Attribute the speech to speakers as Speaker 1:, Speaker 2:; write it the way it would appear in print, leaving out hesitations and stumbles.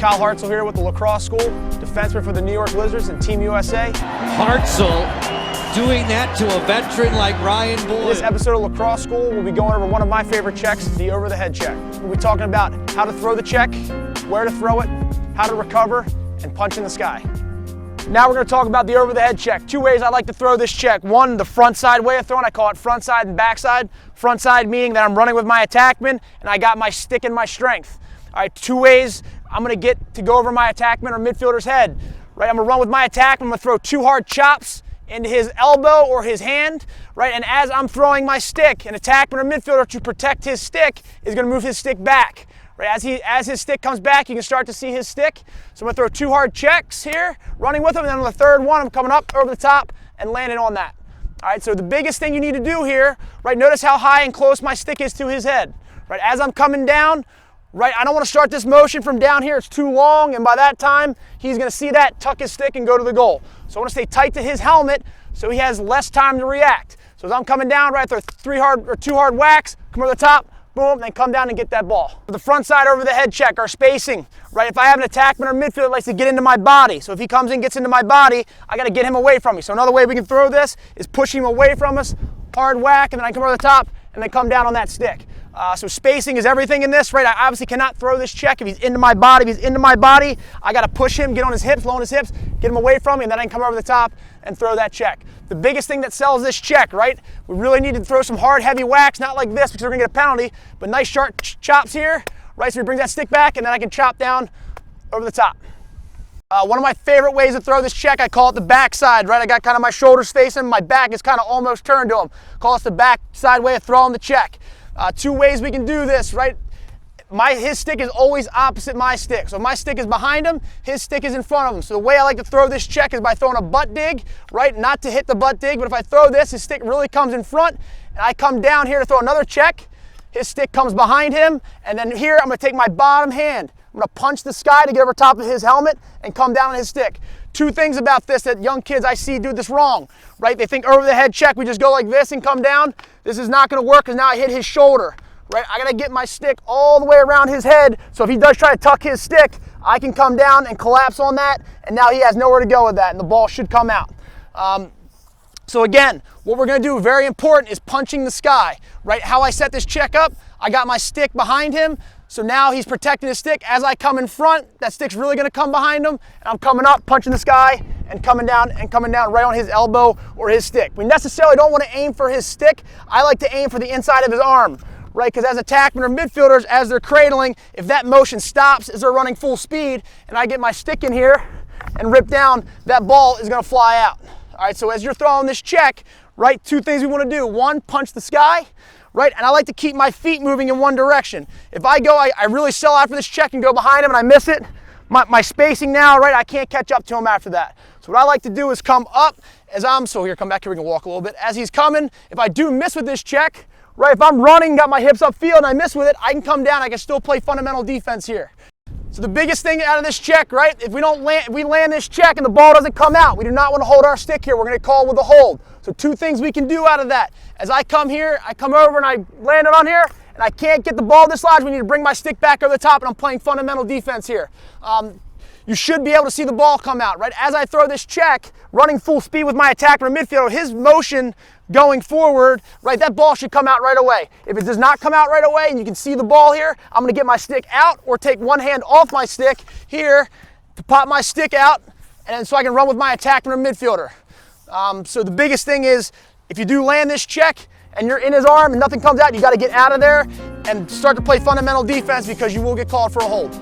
Speaker 1: Kyle Hartzell here with the Lacrosse School, defenseman for the New York Lizards and Team USA.
Speaker 2: Hartzell doing that to a veteran like Ryan Boyd.
Speaker 1: In this episode of Lacrosse School, we'll be going over one of my favorite checks, the over-the-head check. We'll be talking about how to throw the check, where to throw it, how to recover, and punch in the sky. Now we're going to talk about the over-the-head check. Two ways I like to throw this check. One, the front side way of throwing. I call it front side and back side. Front side meaning that I'm running with my attackman and I got my stick and my strength. All right, two ways I'm going to get to go over my attackman or midfielder's head. Right, I'm going to run with my attackman. I'm going to throw two hard chops into his elbow or his hand. Right, and as I'm throwing my stick, an attackman or midfielder to protect his stick is going to move his stick back. Right, as his stick comes back, you can start to see his stick. So I'm going to throw two hard checks here, running with him, and then on the third one, I'm coming up over the top and landing on that. All right, so the biggest thing you need to do here, right, notice how high and close my stick is to his head. Right, as I'm coming down, right, I don't want to start this motion from down here. It's too long, and by that time, he's going to see that, tuck his stick, and go to the goal. So I want to stay tight to his helmet so he has less time to react. So as I'm coming down, right, throw two hard whacks, come over the top, boom, then come down and get that ball. The front side over the head check, our spacing, right? If I have an attackman or midfielder that likes to get into my body, so if he comes in, gets into my body, I got to get him away from me. So another way we can throw this is push him away from us, hard whack, and then I come over the top and then come down on that stick. So spacing is everything in this, right? I obviously cannot throw this check if he's into my body. If he's into my body, I got to push him, get on his hips, low on his hips, get him away from me, and then I can come over the top and throw that check. The biggest thing that sells this check, right? We really need to throw some hard, heavy whacks, not like this because we're going to get a penalty, but nice sharp chops here, right? So he brings that stick back, and then I can chop down over the top. One of my favorite ways to throw this check, I call it the backside, right? I got kind of my shoulders facing, my back is kind of almost turned to him. Call it the backside way of throwing the check. Two ways we can do this, right? His stick is always opposite my stick. So if my stick is behind him, his stick is in front of him. So the way I like to throw this check is by throwing a butt dig, right? Not to hit the butt dig, but if I throw this, his stick really comes in front, and I come down here to throw another check. His stick comes behind him, and then here I'm going to take my bottom hand. I'm going to punch the sky to get over top of his helmet and come down on his stick. Two things about this that young kids I see do this wrong, right? They think over the head check, we just go like this and come down. This is not going to work because now I hit his shoulder, right? I got to get my stick all the way around his head, so if he does try to tuck his stick, I can come down and collapse on that, and now he has nowhere to go with that, and the ball should come out. So again, what we're going to do, very important, is punching the sky, right? How I set this check up, I got my stick behind him, so now he's protecting his stick. As I come in front, that stick's really going to come behind him, and I'm coming up, punching the sky, and coming down right on his elbow or his stick. We necessarily don't want to aim for his stick. I like to aim for the inside of his arm, right? Because as attackmen or midfielders, as they're cradling, if that motion stops as they're running full speed, and I get my stick in here and rip down, that ball is going to fly out. All right, so as you're throwing this check, right, two things we want to do. One, punch the sky, right? And I like to keep my feet moving in one direction. If I go, I really sell out for this check and go behind him and I miss it, my spacing now, right, I can't catch up to him after that. So what I like to do is come up so here, come back here, we can walk a little bit. As he's coming, if I do miss with this check, right, if I'm running, got my hips upfield and I miss with it, I can come down, I can still play fundamental defense here. So the biggest thing out of this check, right, if we land this check and the ball doesn't come out, we do not want to hold our stick here. We're going to call with a hold. So two things we can do out of that. As I come here, I come over and I land it on here, and I can't get the ball dislodged. We need to bring my stick back over the top, and I'm playing fundamental defense here. You should be able to see the ball come out, right? As I throw this check, running full speed with my attacker and midfielder, his motion going forward, right, that ball should come out right away. If it does not come out right away and you can see the ball here, I'm going to get my stick out or take one hand off my stick here to pop my stick out, and so I can run with my attacker and midfielder. So the biggest thing is if you do land this check and you're in his arm and nothing comes out, you got to get out of there and start to play fundamental defense because you will get called for a hold.